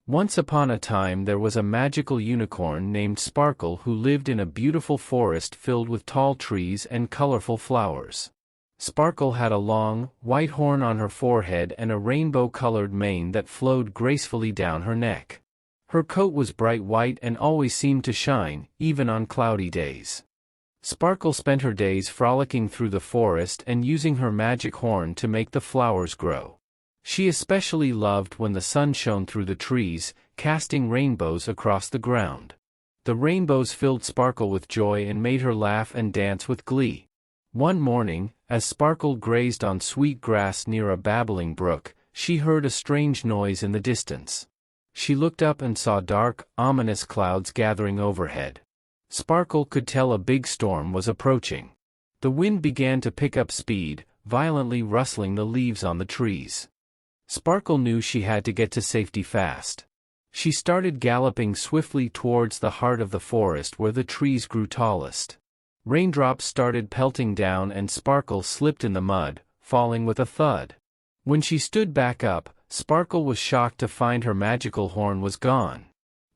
Once upon a time there was a magical unicorn named Sparkle who lived in a beautiful forest filled with tall trees and colorful flowers. Sparkle had a long, white horn on her forehead and a rainbow-colored mane that flowed gracefully down her neck. Her coat was bright white and always seemed to shine, even on cloudy days. Sparkle spent her days frolicking through the forest and using her magic horn to make the flowers grow. She especially loved when the sun shone through the trees, casting rainbows across the ground. The rainbows filled Sparkle with joy and made her laugh and dance with glee. One morning, as Sparkle grazed on sweet grass near a babbling brook, she heard a strange noise in the distance. She looked up and saw dark, ominous clouds gathering overhead. Sparkle could tell a big storm was approaching. The wind began to pick up speed, violently rustling the leaves on the trees. Sparkle knew she had to get to safety fast. She started galloping swiftly towards the heart of the forest where the trees grew tallest. Raindrops started pelting down and Sparkle slipped in the mud, falling with a thud. When she stood back up, Sparkle was shocked to find her magical horn was gone.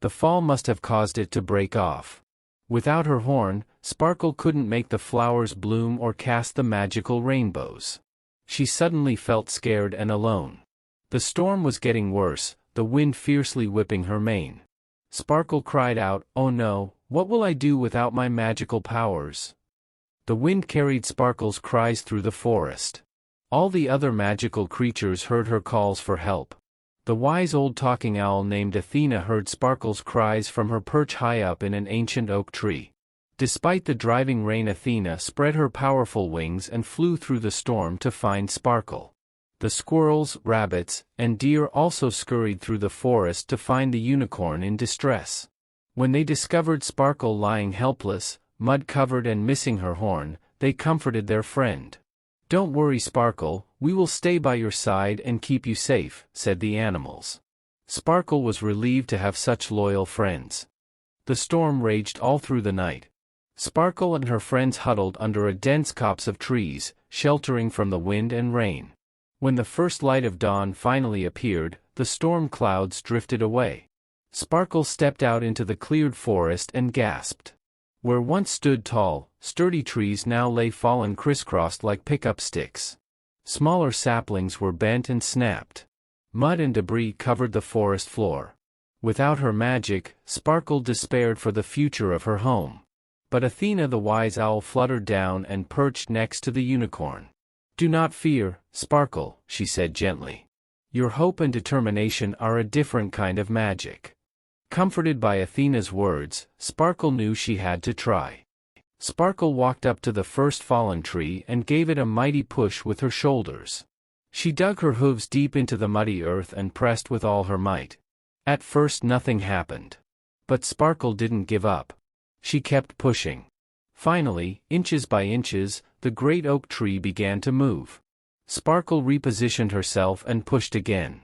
The fall must have caused it to break off. Without her horn, Sparkle couldn't make the flowers bloom or cast the magical rainbows. She suddenly felt scared and alone. The storm was getting worse, the wind fiercely whipping her mane. Sparkle cried out, "Oh no, what will I do without my magical powers?" The wind carried Sparkle's cries through the forest. All the other magical creatures heard her calls for help. The wise old talking owl named Athena heard Sparkle's cries from her perch high up in an ancient oak tree. Despite the driving rain, Athena spread her powerful wings and flew through the storm to find Sparkle. The squirrels, rabbits, and deer also scurried through the forest to find the unicorn in distress. When they discovered Sparkle lying helpless, mud-covered and missing her horn, they comforted their friend. "Don't worry, Sparkle, we will stay by your side and keep you safe," said the animals. Sparkle was relieved to have such loyal friends. The storm raged all through the night. Sparkle and her friends huddled under a dense copse of trees, sheltering from the wind and rain. When the first light of dawn finally appeared, the storm clouds drifted away. Sparkle stepped out into the cleared forest and gasped. Where once stood tall, sturdy trees now lay fallen crisscrossed like pickup sticks. Smaller saplings were bent and snapped. Mud and debris covered the forest floor. Without her magic, Sparkle despaired for the future of her home. But Athena the wise owl fluttered down and perched next to the unicorn. "Do not fear, Sparkle," she said gently. "Your hope and determination are a different kind of magic." Comforted by Athena's words, Sparkle knew she had to try. Sparkle walked up to the first fallen tree and gave it a mighty push with her shoulders. She dug her hooves deep into the muddy earth and pressed with all her might. At first nothing happened. But Sparkle didn't give up. She kept pushing. Finally, inches by inches, the great oak tree began to move. Sparkle repositioned herself and pushed again.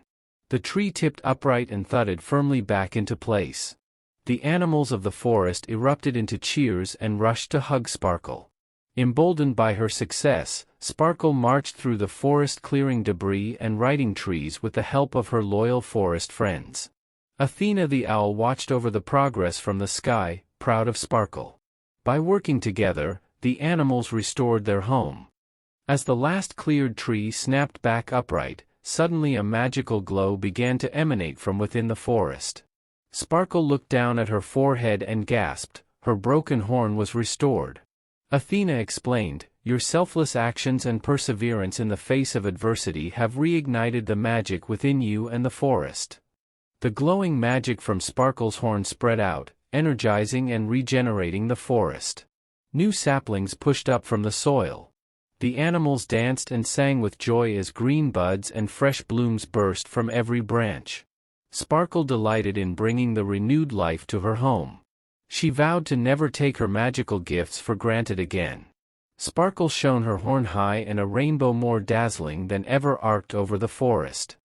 The tree tipped upright and thudded firmly back into place. The animals of the forest erupted into cheers and rushed to hug Sparkle. Emboldened by her success, Sparkle marched through the forest clearing debris and righting trees with the help of her loyal forest friends. Athena the owl watched over the progress from the sky, proud of Sparkle. By working together, the animals restored their home. As the last cleared tree snapped back upright, suddenly a magical glow began to emanate from within the forest. Sparkle looked down at her forehead and gasped. Her broken horn was restored. Athena explained, "Your selfless actions and perseverance in the face of adversity have reignited the magic within you and the forest." The glowing magic from Sparkle's horn spread out, energizing and regenerating the forest. New saplings pushed up from the soil. The animals danced and sang with joy as green buds and fresh blooms burst from every branch. Sparkle delighted in bringing the renewed life to her home. She vowed to never take her magical gifts for granted again. Sparkle shone her horn high and a rainbow more dazzling than ever arced over the forest.